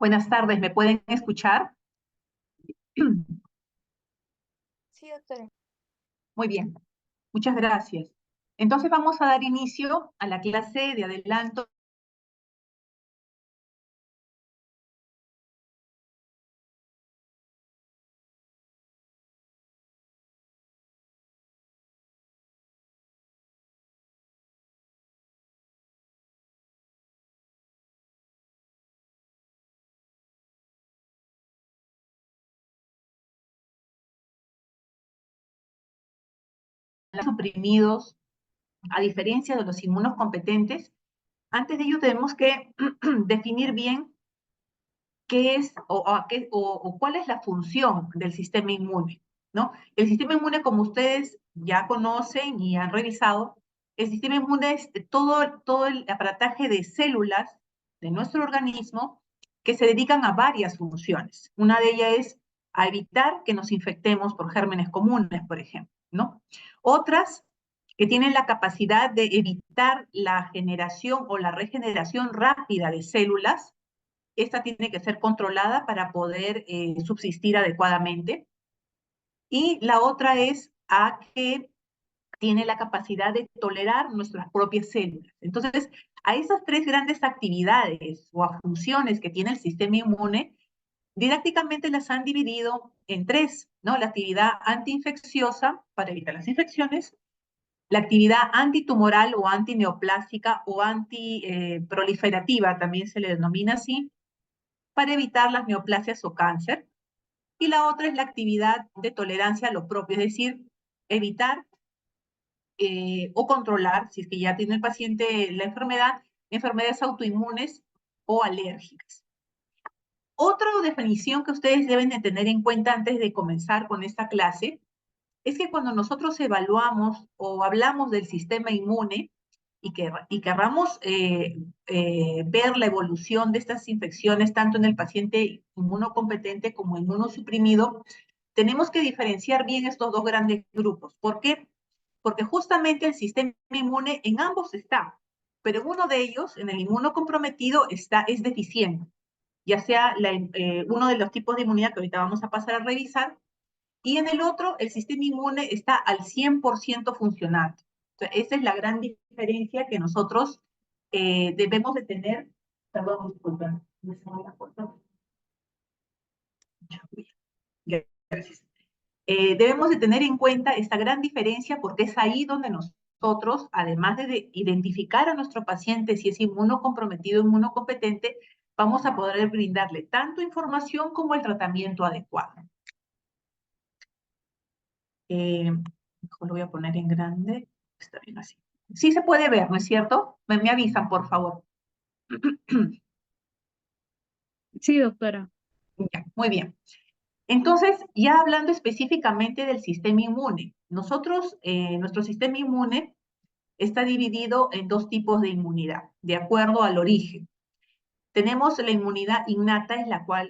Buenas tardes, ¿me pueden escuchar? Sí, doctora. Muy bien, muchas gracias. Entonces vamos a dar inicio a la clase de adelanto de los suprimidos, a diferencia de los inmunocompetentes. Antes de ello tenemos que definir bien qué es o cuál es la función del sistema inmune, ¿no? El sistema inmune, como ustedes ya conocen y han revisado, el sistema inmune es todo el aparataje de células de nuestro organismo que se dedican a varias funciones. Una de ellas es a evitar que nos infectemos por gérmenes comunes, por ejemplo, ¿no? Otras que tienen la capacidad de evitar la generación o la regeneración rápida de células. Esta tiene que ser controlada para poder subsistir adecuadamente. Y la otra es a que tiene la capacidad de tolerar nuestras propias células. Entonces, a esas tres grandes actividades o a funciones que tiene el sistema inmune, didácticamente las han dividido en tres, ¿no? La actividad antiinfecciosa para evitar las infecciones, la actividad antitumoral o antineoplásica o antiproliferativa, también se le denomina así, para evitar las neoplasias o cáncer. Y la otra es la actividad de tolerancia a lo propio, es decir, evitar o controlar, si es que ya tiene el paciente la enfermedad, enfermedades autoinmunes o alérgicas. Otra definición que ustedes deben de tener en cuenta antes de comenzar con esta clase es que cuando nosotros evaluamos o hablamos del sistema inmune y querramos ver la evolución de estas infecciones tanto en el paciente inmunocompetente como inmunosuprimido, tenemos que diferenciar bien estos dos grandes grupos. ¿Por qué? Porque justamente el sistema inmune en ambos está, pero en uno de ellos, en el inmunocomprometido, es deficiente, ya sea uno de los tipos de inmunidad que ahorita vamos a pasar a revisar, y en el otro, el sistema inmune está al 100% funcionando. Entonces, esa es la gran diferencia que nosotros debemos de tener. Perdón, disculpen. Gracias. Debemos de tener en cuenta esta gran diferencia porque es ahí donde nosotros, además de identificar a nuestro paciente si es inmunocomprometido o inmunocompetente, vamos a poder brindarle tanto información como el tratamiento adecuado. Mejor lo voy a poner en grande. Está bien así. Sí se puede ver, ¿no es cierto? Me avisan, por favor. Sí, doctora. Ya, muy bien. Entonces, ya hablando específicamente del sistema inmune, nuestro sistema inmune está dividido en dos tipos de inmunidad, de acuerdo al origen. Tenemos la inmunidad innata,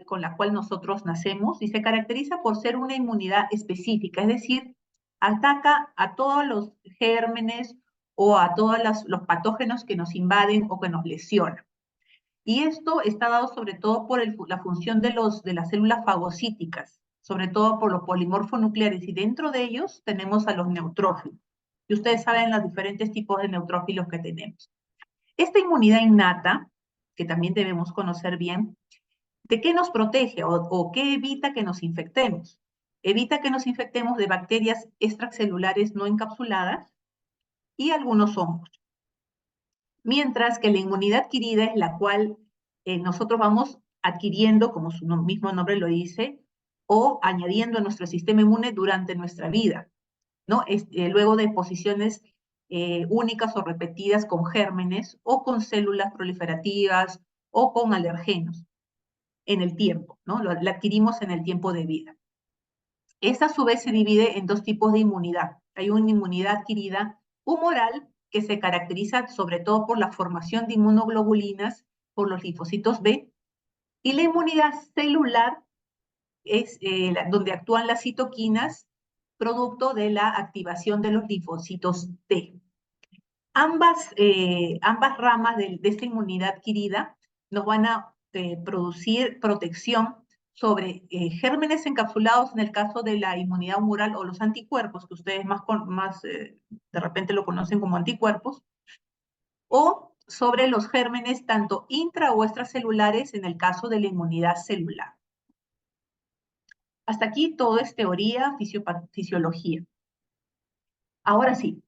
con la cual nosotros nacemos, y se caracteriza por ser una inmunidad específica, es decir, ataca a todos los gérmenes o a todos los patógenos que nos invaden o que nos lesionan. Y esto está dado sobre todo por la función de las células fagocíticas, sobre todo por los polimorfonucleares, y dentro de ellos tenemos a los neutrófilos. Y ustedes saben los diferentes tipos de neutrófilos que tenemos. Esta inmunidad innata, que también debemos conocer bien, ¿de qué nos protege o qué evita que nos infectemos? Evita que nos infectemos de bacterias extracelulares no encapsuladas y algunos hongos. Mientras que la inmunidad adquirida es la cual nosotros vamos adquiriendo, como su mismo nombre lo dice, o añadiendo a nuestro sistema inmune durante nuestra vida, ¿no? Luego de exposiciones únicas o repetidas con gérmenes o con células proliferativas o con alergenos en el tiempo, ¿no? La adquirimos en el tiempo de vida. Esta a su vez se divide en dos tipos de inmunidad. Hay una inmunidad adquirida humoral que se caracteriza sobre todo por la formación de inmunoglobulinas por los linfocitos B, y la inmunidad celular es donde actúan las citoquinas producto de la activación de los linfocitos T. Ambas ramas de esta inmunidad adquirida nos van a producir protección sobre gérmenes encapsulados en el caso de la inmunidad humoral o los anticuerpos, que ustedes de repente lo conocen como anticuerpos, o sobre los gérmenes tanto intra o extracelulares en el caso de la inmunidad celular. Hasta aquí todo es teoría, fisiología. Ahora sí,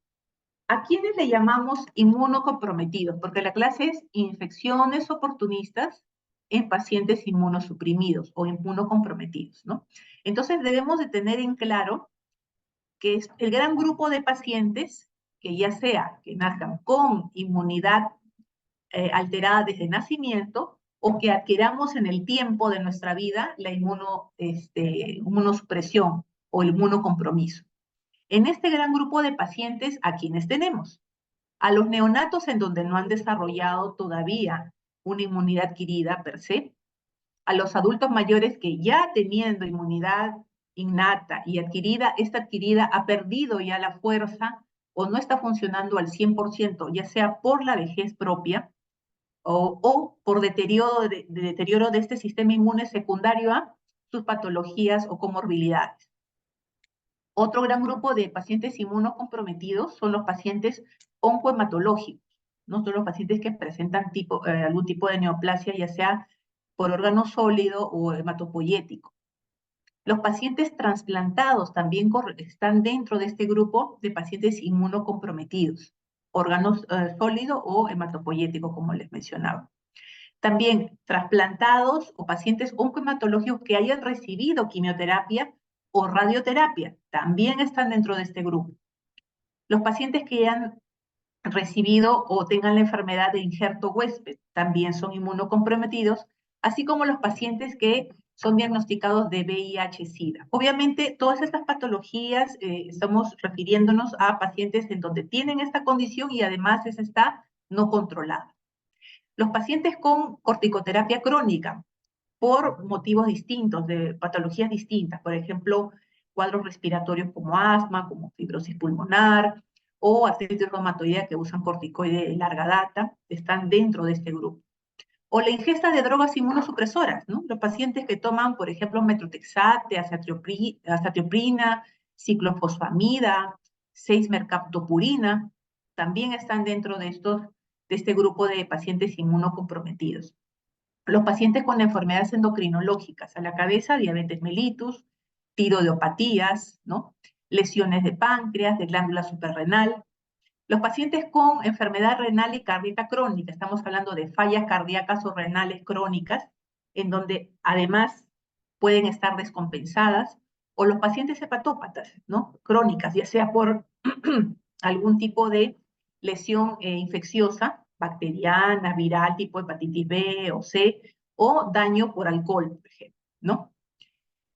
¿a quiénes le llamamos inmunocomprometidos? Porque la clase es infecciones oportunistas en pacientes inmunosuprimidos o inmunocomprometidos, ¿no? Entonces debemos de tener en claro que es el gran grupo de pacientes que ya sea que nazcan con inmunidad alterada desde nacimiento o que adquiramos en el tiempo de nuestra vida la inmunosupresión o el inmunocompromiso. En este gran grupo de pacientes, ¿a quienes tenemos? A los neonatos en donde no han desarrollado todavía una inmunidad adquirida per se, a los adultos mayores que ya teniendo inmunidad innata y adquirida, esta adquirida ha perdido ya la fuerza o no está funcionando al 100%, ya sea por la vejez propia o por deterioro de este sistema inmune secundario a sus patologías o comorbilidades. Otro gran grupo de pacientes inmunocomprometidos son los pacientes oncohematológicos, ¿no? Son los pacientes que presentan algún tipo de neoplasia, ya sea por órgano sólido o hematopoyético. Los pacientes trasplantados también están dentro de este grupo de pacientes inmunocomprometidos, órganos sólido o hematopoyético, como les mencionaba. También trasplantados o pacientes oncohematológicos que hayan recibido quimioterapia o radioterapia, también están dentro de este grupo. Los pacientes que han recibido o tengan la enfermedad de injerto huésped también son inmunocomprometidos, así como los pacientes que son diagnosticados de VIH-Sida. Obviamente, todas estas patologías estamos refiriéndonos a pacientes en donde tienen esta condición y además esa está no controlada. Los pacientes con corticoterapia crónica, por motivos distintos, de patologías distintas, por ejemplo, cuadros respiratorios como asma, como fibrosis pulmonar, o artritis reumatoidea que usan corticoide de larga data, están dentro de este grupo. O la ingesta de drogas inmunosupresoras, ¿no? Los pacientes que toman, por ejemplo, metrotexate, azatioprina, ciclofosfamida, 6-mercaptopurina, también están dentro de este grupo de pacientes inmunocomprometidos. Los pacientes con enfermedades endocrinológicas, a la cabeza, diabetes mellitus, tiroidopatías, ¿no? Lesiones de páncreas, de glándula suprarrenal. Los pacientes con enfermedad renal y cardíaca crónica, estamos hablando de fallas cardíacas o renales crónicas, en donde además pueden estar descompensadas, o los pacientes hepatópatas, ¿no? Crónicas, ya sea por algún tipo de lesión infecciosa, bacteriana, viral, tipo hepatitis B o C, o daño por alcohol, por ejemplo, ¿no?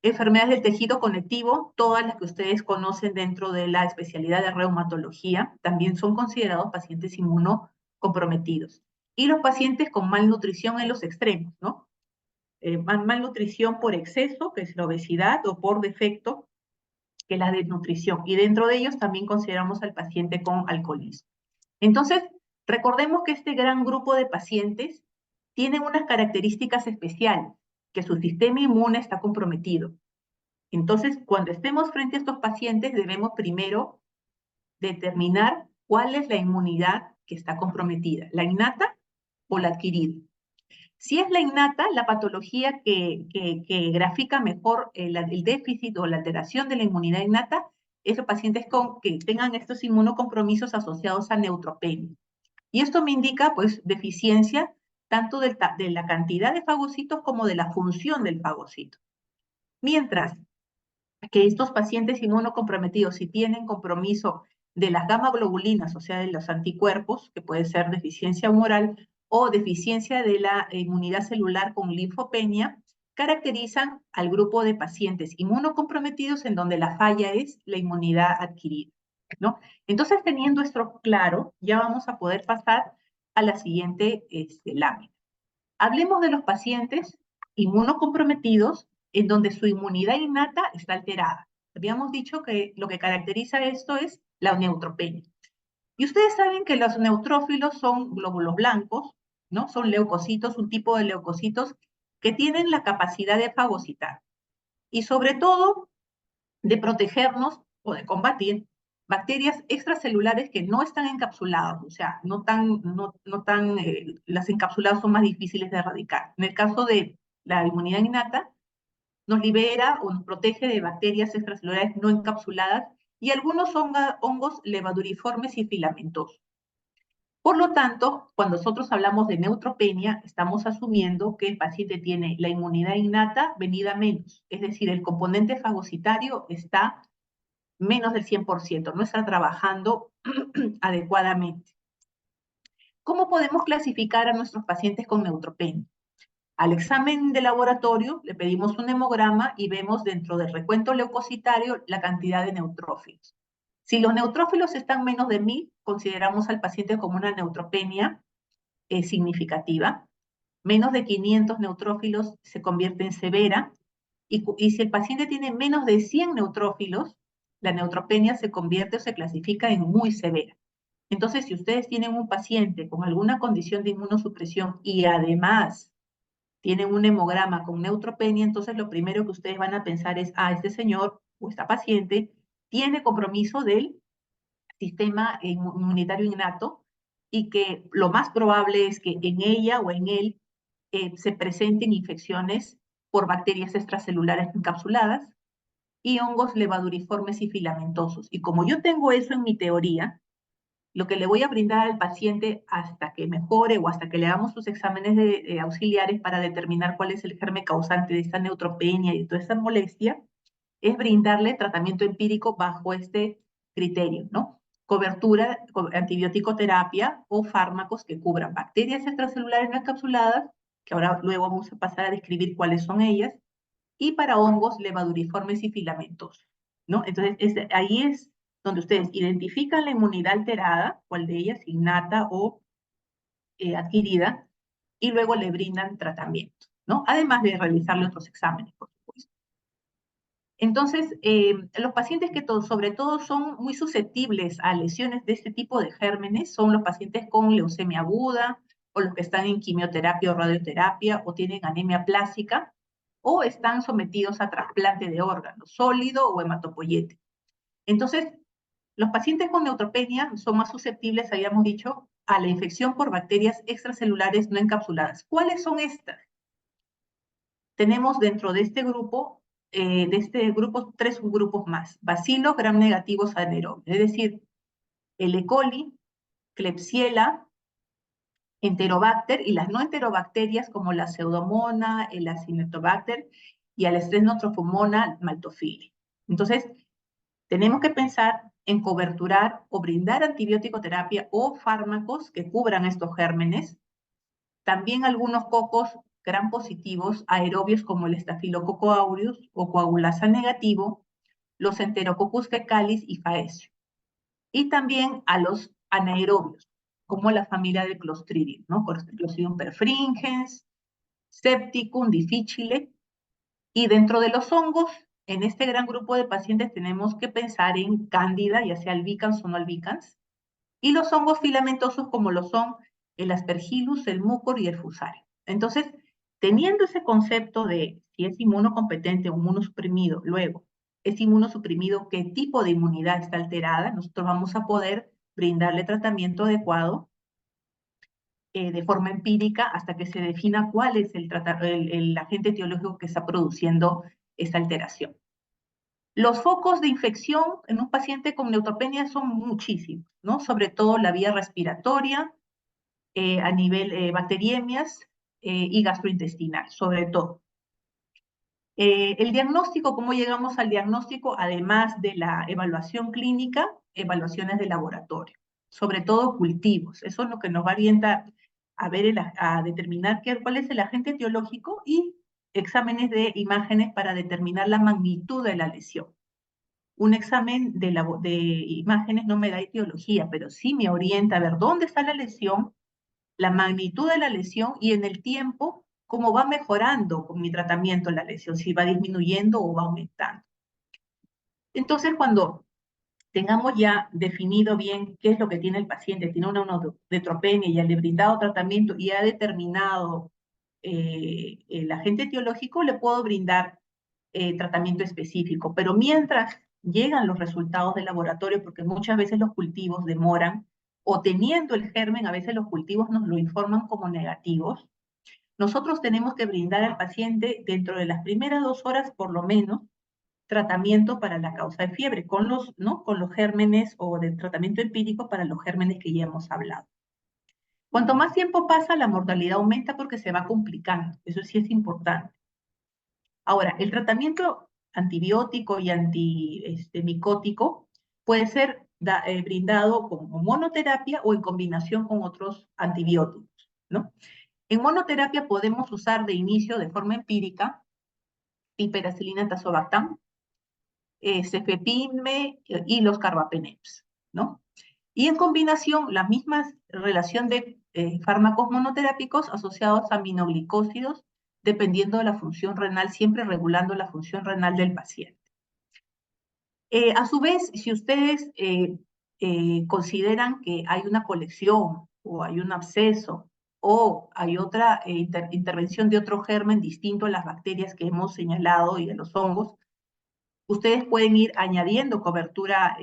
Enfermedades del tejido conectivo, todas las que ustedes conocen dentro de la especialidad de reumatología, también son considerados pacientes inmunocomprometidos. Y los pacientes con malnutrición en los extremos, ¿no? Malnutrición por exceso, que es la obesidad, o por defecto, que es la desnutrición. Y dentro de ellos también consideramos al paciente con alcoholismo. Entonces, recordemos que este gran grupo de pacientes tienen unas características especiales, que su sistema inmune está comprometido. Entonces, cuando estemos frente a estos pacientes, debemos primero determinar cuál es la inmunidad que está comprometida, la innata o la adquirida. Si es la innata, la patología que grafica mejor el déficit o la alteración de la inmunidad innata es los pacientes que tengan estos inmunocompromisos asociados a neutropenia. Y esto me indica, pues, deficiencia tanto de la cantidad de fagocitos como de la función del fagocito. Mientras que estos pacientes inmunocomprometidos, si tienen compromiso de las gamma globulinas, o sea, de los anticuerpos, que puede ser deficiencia humoral o deficiencia de la inmunidad celular con linfopenia, caracterizan al grupo de pacientes inmunocomprometidos en donde la falla es la inmunidad adquirida, ¿no? Entonces, teniendo esto claro, ya vamos a poder pasar a la siguiente lámina. Hablemos de los pacientes inmunocomprometidos en donde su inmunidad innata está alterada. Habíamos dicho que lo que caracteriza esto es la neutropenia. Y ustedes saben que los neutrófilos son glóbulos blancos ¿no? Son leucocitos, un tipo de leucocitos que tienen la capacidad de fagocitar y sobre todo de protegernos o de combatir bacterias extracelulares que no están encapsuladas, o sea, las encapsuladas son más difíciles de erradicar. En el caso de la inmunidad innata, nos libera o nos protege de bacterias extracelulares no encapsuladas y algunos hongos levaduriformes y filamentosos. Por lo tanto, cuando nosotros hablamos de neutropenia, estamos asumiendo que el paciente tiene la inmunidad innata venida menos, es decir, el componente fagocitario está menos del 100%, no está trabajando adecuadamente. ¿Cómo podemos clasificar a nuestros pacientes con neutropenia? Al examen de laboratorio le pedimos un hemograma y vemos dentro del recuento leucocitario la cantidad de neutrófilos. Si los neutrófilos están menos de 1000, consideramos al paciente como una neutropenia significativa. Menos de 500 neutrófilos se convierte en severa. Y si el paciente tiene menos de 100 neutrófilos, la neutropenia se convierte o se clasifica en muy severa. Entonces, si ustedes tienen un paciente con alguna condición de inmunosupresión y además tienen un hemograma con neutropenia, entonces lo primero que ustedes van a pensar es, este señor o esta paciente tiene compromiso del sistema inmunitario innato y que lo más probable es que en ella o en él se presenten infecciones por bacterias extracelulares encapsuladas y hongos levaduriformes y filamentosos. Y como yo tengo eso en mi teoría, lo que le voy a brindar al paciente hasta que mejore o hasta que le hagamos sus exámenes auxiliares para determinar cuál es el germen causante de esta neutropenia y de toda esta molestia, es brindarle tratamiento empírico bajo este criterio, ¿no? Cobertura, antibiótico-terapia o fármacos que cubran bacterias extracelulares no encapsuladas, que ahora luego vamos a pasar a describir cuáles son ellas, y para hongos levaduriformes y filamentosos, ¿no? Entonces, ahí es donde ustedes identifican la inmunidad alterada, cuál de ellas, innata o adquirida, y luego le brindan tratamiento, ¿no? Además de realizarle otros exámenes, por supuesto. Entonces, los pacientes que sobre todo son muy susceptibles a lesiones de este tipo de gérmenes son los pacientes con leucemia aguda, o los que están en quimioterapia o radioterapia, o tienen anemia plástica, o están sometidos a trasplante de órganos, sólido o hematopoyético. Entonces, los pacientes con neutropenia son más susceptibles, habíamos dicho, a la infección por bacterias extracelulares no encapsuladas. ¿Cuáles son estas? Tenemos dentro de este grupo, tres subgrupos más. Bacilos gram negativos anaerobios, es decir, el E. coli, Klebsiella, Enterobacter y las no enterobacterias como la Pseudomonas, el Acinetobacter y el Streptococcus maltophilia. Entonces, tenemos que pensar en coberturar o brindar antibiótico terapia o fármacos que cubran estos gérmenes. También algunos cocos gram positivos aerobios como el Staphylococcus aureus o coagulasa negativo, los Enterococcus fecalis y Faecio. Y también a los anaerobios, como la familia de Clostridium, ¿no? Clostridium perfringens, Septicum difficile. Y dentro de los hongos, en este gran grupo de pacientes tenemos que pensar en cándida, ya sea albicans o no albicans, y los hongos filamentosos como lo son el Aspergillus, el Mucor y el Fusarium. Entonces, teniendo ese concepto de si es inmunocompetente o inmunosuprimido, luego, es inmunosuprimido, qué tipo de inmunidad está alterada, nosotros vamos a poder brindarle tratamiento adecuado de forma empírica hasta que se defina cuál es el agente etiológico que está produciendo esta alteración. Los focos de infección en un paciente con neutropenia son muchísimos, ¿no? Sobre todo la vía respiratoria, a nivel bacteriemias y gastrointestinal, sobre todo. El diagnóstico, ¿cómo llegamos al diagnóstico? Además de la evaluación clínica, evaluaciones de laboratorio, sobre todo cultivos. Eso es lo que nos va a orientar a determinar cuál es el agente etiológico y exámenes de imágenes para determinar la magnitud de la lesión. Un examen de imágenes no me da etiología, pero sí me orienta a ver dónde está la lesión, la magnitud de la lesión y en el tiempo cómo va mejorando con mi tratamiento la lesión, si va disminuyendo o va aumentando. Entonces, cuando tengamos ya definido bien qué es lo que tiene el paciente, tiene una neutropenia y ya le he brindado tratamiento y ha determinado el agente etiológico, le puedo brindar tratamiento específico. Pero mientras llegan los resultados del laboratorio, porque muchas veces los cultivos demoran, o teniendo el germen, a veces los cultivos nos lo informan como negativos, nosotros tenemos que brindar al paciente dentro de las primeras 2 horas, por lo menos, tratamiento para la causa de fiebre, con los, ¿no? con los gérmenes o del tratamiento empírico para los gérmenes que ya hemos hablado. Cuanto más tiempo pasa, la mortalidad aumenta porque se va complicando. Eso sí es importante. Ahora, el tratamiento antibiótico y antimicótico puede ser brindado como monoterapia o en combinación con otros antibióticos, ¿no? En monoterapia podemos usar de inicio, de forma empírica, piperacilina tazobactam, cefepime y los carbapenems, ¿no? Y en combinación, la misma relación de fármacos monoterápicos asociados a aminoglicósidos, dependiendo de la función renal, siempre regulando la función renal del paciente. A su vez, si ustedes consideran que hay una colección o hay un absceso o hay otra intervención de otro germen distinto a las bacterias que hemos señalado y a los hongos, ustedes pueden ir añadiendo cobertura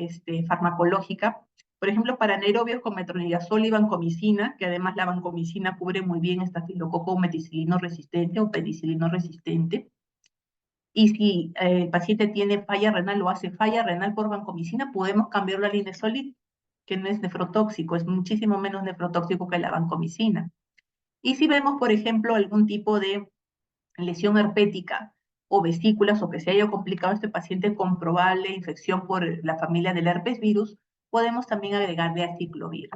farmacológica. Por ejemplo, para anaerobios con metronidazol y vancomicina, que además la vancomicina cubre muy bien estafilococo meticilino resistente o penicilino resistente. Y si el paciente tiene falla renal o hace falla renal por vancomicina, podemos cambiarlo al linezolid, que no es nefrotóxico, es muchísimo menos nefrotóxico que la vancomicina. Y si vemos, por ejemplo, algún tipo de lesión herpética o vesículas o que se haya complicado este paciente con probable infección por la familia del herpes virus, podemos también agregarle aciclovir.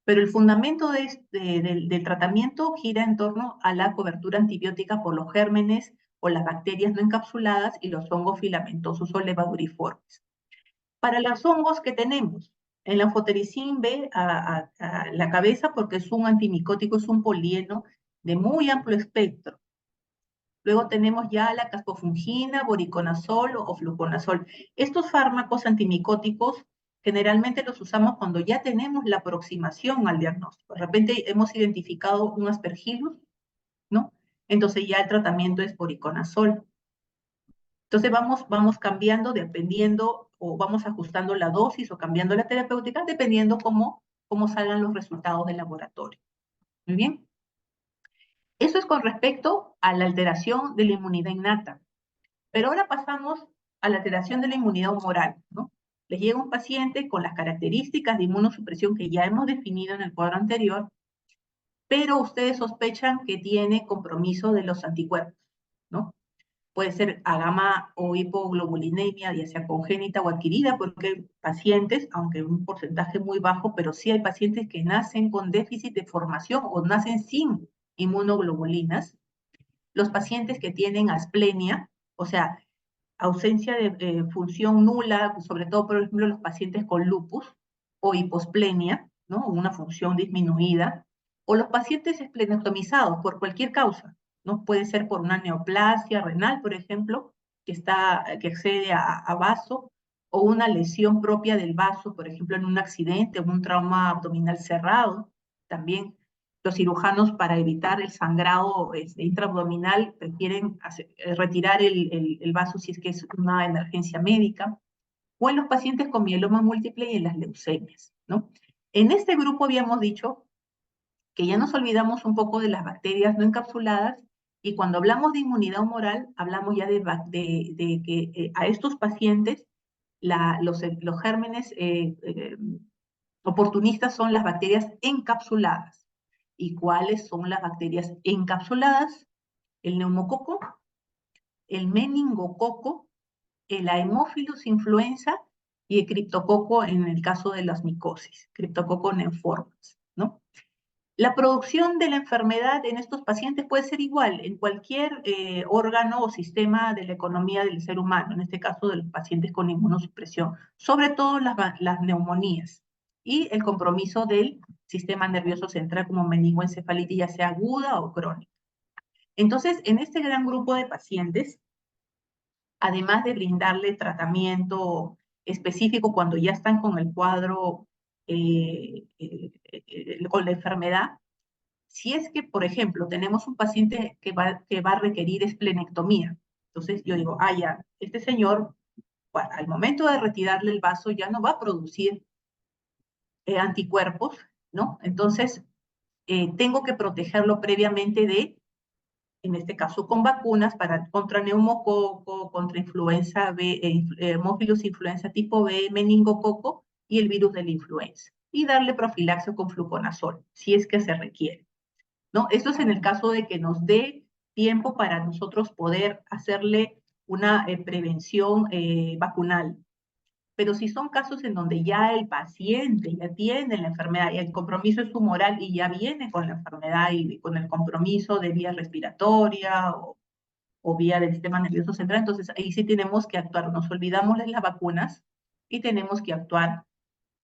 Pero el fundamento del tratamiento gira en torno a la cobertura antibiótica por los gérmenes o las bacterias no encapsuladas y los hongos filamentosos o levaduriformes. Para los hongos que tenemos, el anfotericin B a la cabeza porque es un antimicótico, es un polieno de muy amplio espectro. Luego tenemos ya la caspofungina, voriconazol o fluconazol. Estos fármacos antimicóticos generalmente los usamos cuando ya tenemos la aproximación al diagnóstico. De repente hemos identificado un aspergillus, ¿no? Entonces ya el tratamiento es voriconazol. Entonces vamos cambiando dependiendo o vamos ajustando la dosis o cambiando la terapéutica dependiendo cómo salgan los resultados del laboratorio. Muy bien. Eso es con respecto a la alteración de la inmunidad innata. Pero ahora pasamos a la alteración de la inmunidad humoral, ¿no? Les llega un paciente con las características de inmunosupresión que ya hemos definido en el cuadro anterior, pero ustedes sospechan que tiene compromiso de los anticuerpos, ¿no? Puede ser agama o hipoglobulinemia, ya sea congénita o adquirida, porque hay pacientes, aunque un porcentaje muy bajo, pero sí hay pacientes que nacen con déficit de formación o nacen sin inmunoglobulinas. Los pacientes que tienen asplenia, o sea, ausencia de función nula, sobre todo, por ejemplo, los pacientes con lupus o hiposplenia, ¿no? Una función disminuida, o los pacientes esplenectomizados por cualquier causa, ¿no? Puede ser por una neoplasia renal, por ejemplo, que accede a vaso, o una lesión propia del vaso, por ejemplo, en un accidente o un trauma abdominal cerrado, también los cirujanos para evitar el sangrado intraabdominal prefieren retirar el vaso si es que es una emergencia médica, o en los pacientes con mieloma múltiple y en las leucemias, ¿no? En este grupo habíamos dicho que ya nos olvidamos un poco de las bacterias no encapsuladas y cuando hablamos de inmunidad humoral hablamos ya de que a estos pacientes los gérmenes oportunistas son las bacterias encapsuladas. ¿Y cuáles son las bacterias encapsuladas? El neumococo, el meningococo, el Haemophilus influenza y el criptococo en el caso de las micosis, criptococo neoformes, ¿no? La producción de la enfermedad en estos pacientes puede ser igual en cualquier órgano o sistema de la economía del ser humano, en este caso de los pacientes con inmunosupresión, sobre todo las neumonías y el compromiso del sistema nervioso central como meningoencefalitis, ya sea aguda o crónica. Entonces, en este gran grupo de pacientes, además de brindarle tratamiento específico cuando ya están con el cuadro, con la enfermedad. Si es que, por ejemplo, tenemos un paciente que va a requerir esplenectomía, entonces yo digo, ya, este señor, bueno, al momento de retirarle el vaso ya no va a producir anticuerpos, ¿no? Entonces, tengo que protegerlo previamente en este caso, con vacunas contra neumococo, contra influenza B, Haemophilus influenza tipo B, meningococo y el virus de la influenza. Y darle profilaxis con fluconazol, si es que se requiere, ¿no? Esto es en el caso de que nos dé tiempo para nosotros poder hacerle una prevención vacunal. Pero si son casos en donde ya el paciente ya tiene la enfermedad y el compromiso es tumoral y ya viene con la enfermedad y con el compromiso de vía respiratoria o vía del sistema nervioso central, entonces ahí sí tenemos que actuar. Nos olvidamos de las vacunas y tenemos que actuar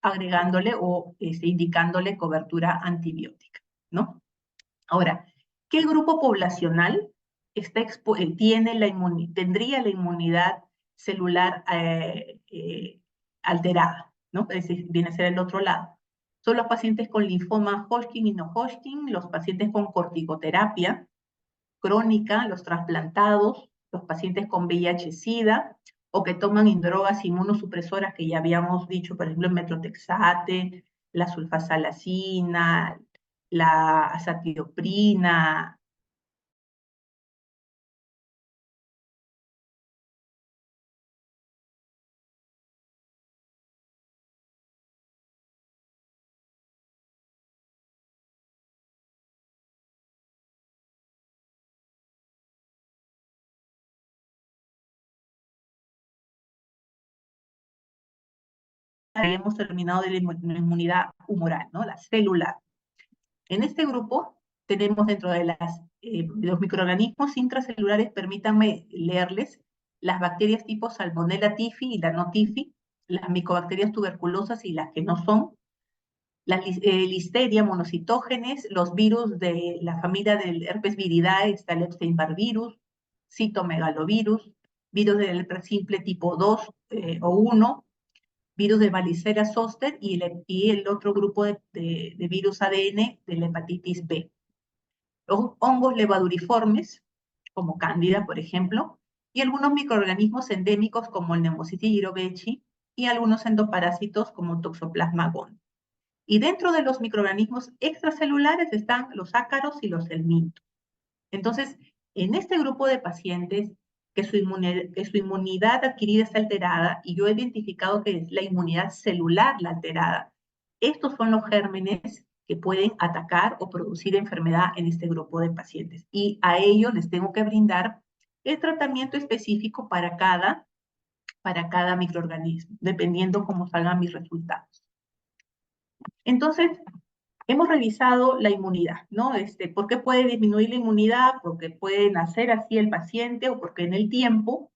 agregándole o indicándole cobertura antibiótica, ¿no? Ahora, ¿qué grupo poblacional tendría la inmunidad celular alterada, ¿no? Es decir, viene a ser el otro lado. Son los pacientes con linfoma Hodgkin y no Hodgkin, los pacientes con corticoterapia crónica, los trasplantados, los pacientes con VIH-Sida, o que toman drogas inmunosupresoras que ya habíamos dicho, por ejemplo, el metrotexate, la sulfasalacina, la azatioprina. Hemos terminado de la inmunidad humoral, ¿no? La celular. En este grupo tenemos dentro de los microorganismos intracelulares, permítanme leerles, las bacterias tipo Salmonella typhi y la no typhi, las micobacterias tuberculosas y las que no son, la listeria, monocitógenes, los virus de la familia del herpes viridae, está el Epstein-Barr virus, citomegalovirus, virus del herpes simple tipo 2 o 1, virus de varicela zoster y el otro grupo de virus ADN de la hepatitis B. Los hongos levaduriformes, como Cándida, por ejemplo, y algunos microorganismos endémicos como el Pneumocystis jirovecii y algunos endoparásitos como Toxoplasma gondii. Y dentro de los microorganismos extracelulares están los ácaros y los helmintos. Entonces, en este grupo de pacientes que su inmunidad adquirida está alterada, y yo he identificado que es la inmunidad celular la alterada, estos son los gérmenes que pueden atacar o producir enfermedad en este grupo de pacientes. Y a ellos les tengo que brindar el tratamiento específico para cada microorganismo, dependiendo cómo salgan mis resultados. Entonces, hemos revisado la inmunidad, ¿no? ¿Por qué puede disminuir la inmunidad? Porque puede nacer así el paciente o porque en el tiempo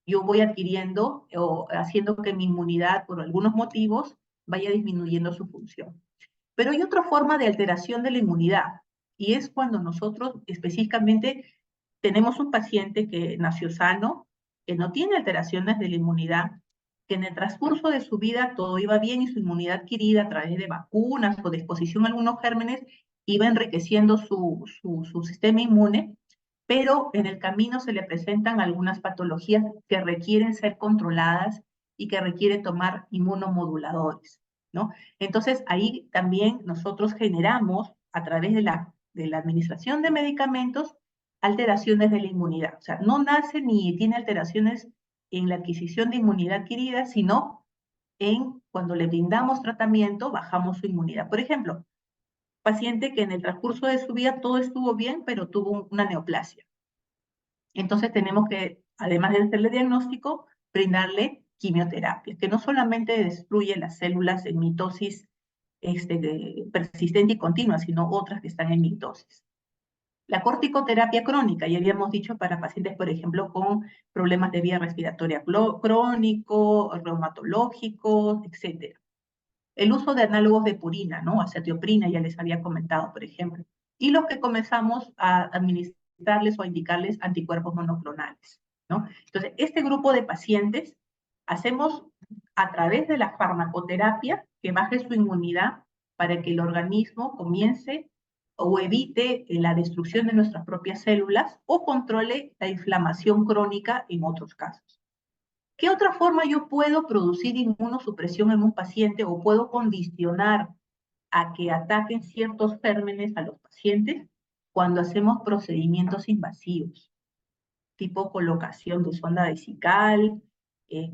yo voy adquiriendo o haciendo que mi inmunidad, por algunos motivos, vaya disminuyendo su función. Pero hay otra forma de alteración de la inmunidad, y es cuando nosotros específicamente tenemos un paciente que nació sano, que no tiene alteraciones de la inmunidad, que en el transcurso de su vida todo iba bien y su inmunidad adquirida a través de vacunas o de exposición a algunos gérmenes iba enriqueciendo su sistema inmune, pero en el camino se le presentan algunas patologías que requieren ser controladas y que requieren tomar inmunomoduladores, ¿no? Entonces ahí también nosotros generamos a través de la administración de medicamentos alteraciones de la inmunidad. O sea, no nace ni tiene alteraciones en la adquisición de inmunidad adquirida, sino en cuando le brindamos tratamiento, bajamos su inmunidad. Por ejemplo, paciente que en el transcurso de su vida todo estuvo bien, pero tuvo una neoplasia. Entonces tenemos que, además de hacerle diagnóstico, brindarle quimioterapia, que no solamente destruye las células en mitosis persistente y continua, sino otras que están en mitosis. La corticoterapia crónica, ya habíamos dicho, para pacientes, por ejemplo, con problemas de vía respiratoria crónico, reumatológicos, etc. El uso de análogos de purina, ¿no? Acetioprina, ya les había comentado, por ejemplo. Y los que comenzamos a administrarles o a indicarles anticuerpos monoclonales, ¿no? Entonces, este grupo de pacientes Hacemos a través de la farmacoterapia que baje su inmunidad para que el organismo comience o evite la destrucción de nuestras propias células o controle la inflamación crónica en otros casos. ¿Qué otra forma yo puedo producir inmunosupresión en un paciente o puedo condicionar a que ataquen ciertos gérmenes a los pacientes? Cuando hacemos procedimientos invasivos, tipo colocación de sonda vesical,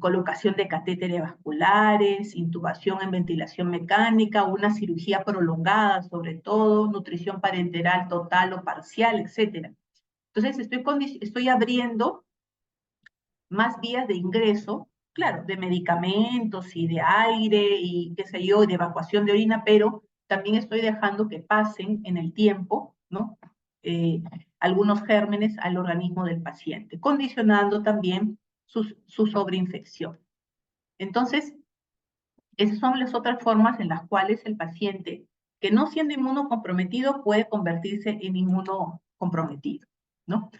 colocación de catéteres vasculares, intubación en ventilación mecánica, una cirugía prolongada sobre todo, nutrición parenteral total o parcial, etc. Entonces estoy abriendo más vías de ingreso, claro, de medicamentos y de aire y qué sé yo, de evacuación de orina, pero también estoy dejando que pasen en el tiempo, ¿no? Algunos gérmenes al organismo del paciente, condicionando también su sobreinfección. Entonces, esas son las otras formas en las cuales el paciente, que no siendo inmunocomprometido, puede convertirse en inmunocomprometido, ¿no?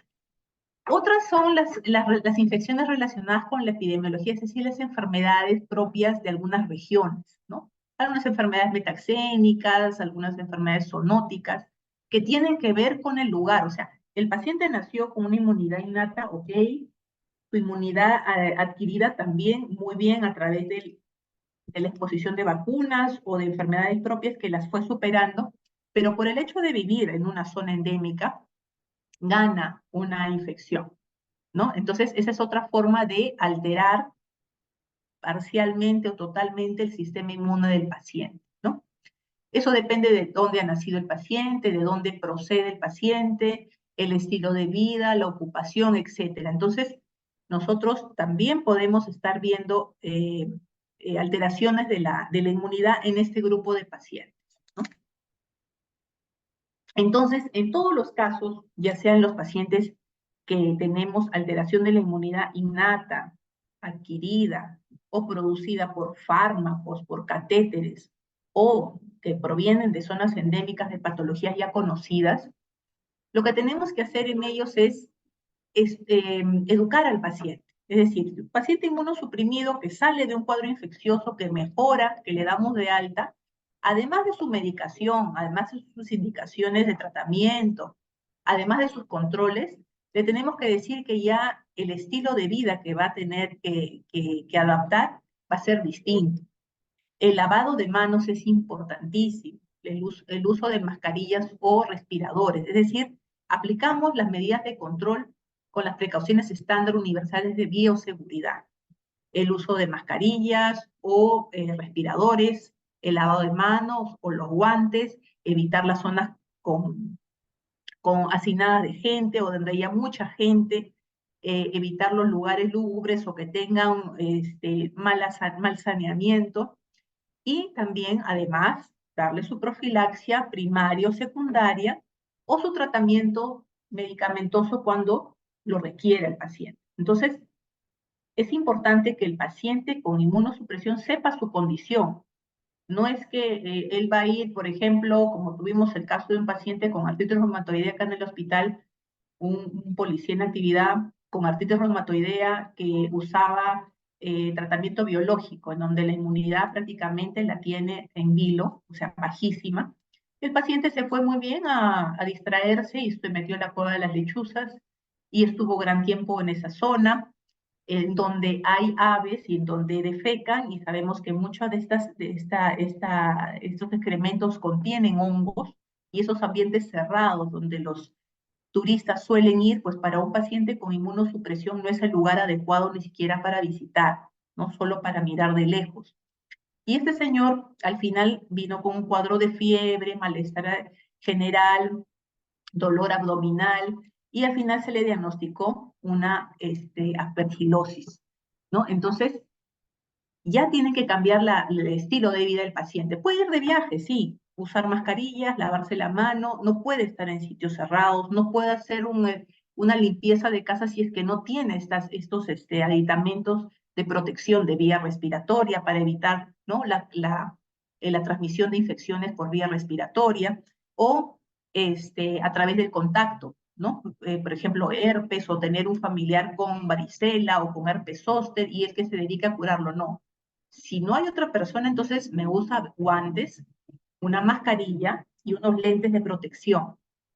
Otras son las infecciones relacionadas con la epidemiología, es decir, las enfermedades propias de algunas regiones, ¿no? Algunas enfermedades metaxénicas, algunas enfermedades zoonóticas, que tienen que ver con el lugar. O sea, el paciente nació con una inmunidad innata, ok, su inmunidad adquirida también muy bien a través de la exposición de vacunas o de enfermedades propias que las fue superando, pero por el hecho de vivir en una zona endémica, gana una infección, ¿no? Entonces, esa es otra forma de alterar parcialmente o totalmente el sistema inmune del paciente, ¿no? Eso depende de dónde ha nacido el paciente, de dónde procede el paciente, el estilo de vida, la ocupación, etcétera. Entonces, nosotros también podemos estar viendo alteraciones de la inmunidad en este grupo de pacientes, ¿no? Entonces, en todos los casos, ya sean los pacientes que tenemos alteración de la inmunidad innata, adquirida o producida por fármacos, por catéteres, o que provienen de zonas endémicas de patologías ya conocidas, lo que tenemos que hacer en ellos es educar al paciente. Es decir, un paciente inmunosuprimido que sale de un cuadro infeccioso, que mejora, que le damos de alta, además de su medicación, además de sus indicaciones de tratamiento, además de sus controles, le tenemos que decir que ya el estilo de vida que va a tener que adaptar va a ser distinto. El lavado de manos es importantísimo, el uso de mascarillas o respiradores, es decir, aplicamos las medidas de control con las precauciones estándar universales de bioseguridad, el uso de mascarillas o respiradores, el lavado de manos o los guantes, evitar las zonas con hacinadas de gente o donde haya mucha gente, evitar los lugares lúgubres o que tengan mal saneamiento, y también, además, darle su profilaxia primaria o secundaria o su tratamiento medicamentoso cuando lo requiera el paciente. Entonces, es importante que el paciente con inmunosupresión sepa su condición. No es que él va a ir, por ejemplo, como tuvimos el caso de un paciente con artritis reumatoidea acá en el hospital, un policía en actividad con artritis reumatoidea que usaba tratamiento biológico, en donde la inmunidad prácticamente la tiene en vilo, o sea, bajísima. El paciente se fue muy bien a distraerse y se metió en la cueva de las lechuzas y estuvo gran tiempo en esa zona, en donde hay aves y en donde defecan, y sabemos que muchos de estos excrementos contienen hongos, y esos ambientes cerrados donde los turistas suelen ir, pues para un paciente con inmunosupresión no es el lugar adecuado ni siquiera para visitar, no solo para mirar de lejos. Y este señor al final vino con un cuadro de fiebre, malestar general, dolor abdominal, y al final se le diagnosticó una aspergilosis, ¿no? Entonces, ya tiene que cambiar el estilo de vida del paciente. Puede ir de viaje, sí, usar mascarillas, lavarse la mano, no puede estar en sitios cerrados, no puede hacer una limpieza de casa si es que no tiene estos aditamentos de protección de vía respiratoria para evitar, ¿no?, la transmisión de infecciones por vía respiratoria, o a través del contacto, ¿no? Por ejemplo, herpes o tener un familiar con varicela o con herpes zóster y es que se dedica a curarlo, no. Si no hay otra persona, entonces me usa guantes, una mascarilla y unos lentes de protección.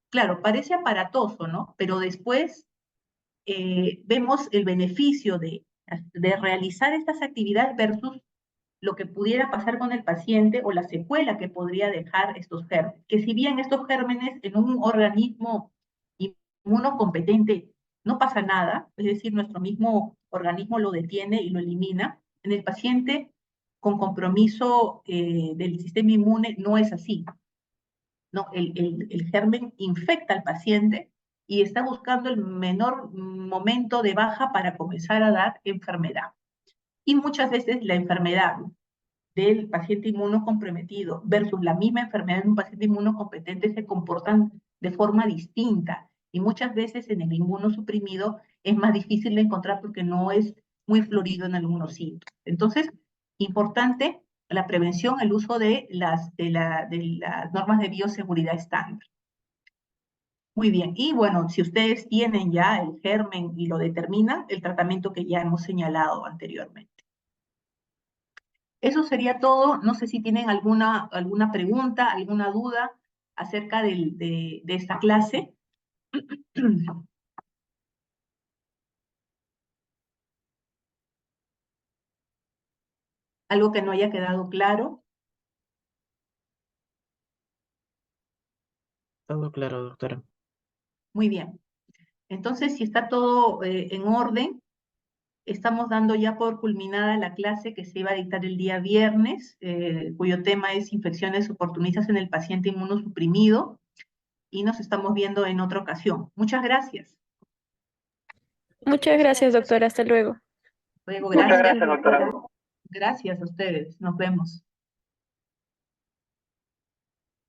Claro, parece aparatoso, ¿no? Pero después vemos el beneficio de realizar estas actividades versus lo que pudiera pasar con el paciente o la secuela que podría dejar estos gérmenes. Que si bien estos gérmenes en un organismo inmunocompetente no pasa nada, es decir, nuestro mismo organismo lo detiene y lo elimina, en el paciente con compromiso del sistema inmune no es así. No, el germen infecta al paciente y está buscando el menor momento de baja para comenzar a dar enfermedad. Y muchas veces la enfermedad del paciente inmunocomprometido versus la misma enfermedad en un paciente inmunocompetente se comportan de forma distinta. Y muchas veces en el inmunosuprimido es más difícil de encontrar porque no es muy florido en algunos síntomas. Entonces, importante la prevención, el uso de las normas de bioseguridad estándar. Muy bien, y bueno, si ustedes tienen ya el germen y lo determinan, el tratamiento que ya hemos señalado anteriormente. Eso sería todo. No sé si tienen alguna pregunta, alguna duda acerca de esta clase. Algo que no haya quedado claro. Todo claro, doctora. Muy bien. Entonces, si está todo en orden, estamos dando ya por culminada la clase que se iba a dictar el día viernes, cuyo tema es infecciones oportunistas en el paciente inmunosuprimido, y nos estamos viendo en otra ocasión. Muchas gracias. Muchas gracias, doctora. Hasta luego. Luego, Muchas gracias. gracias, doctora. Gracias a ustedes. Nos vemos.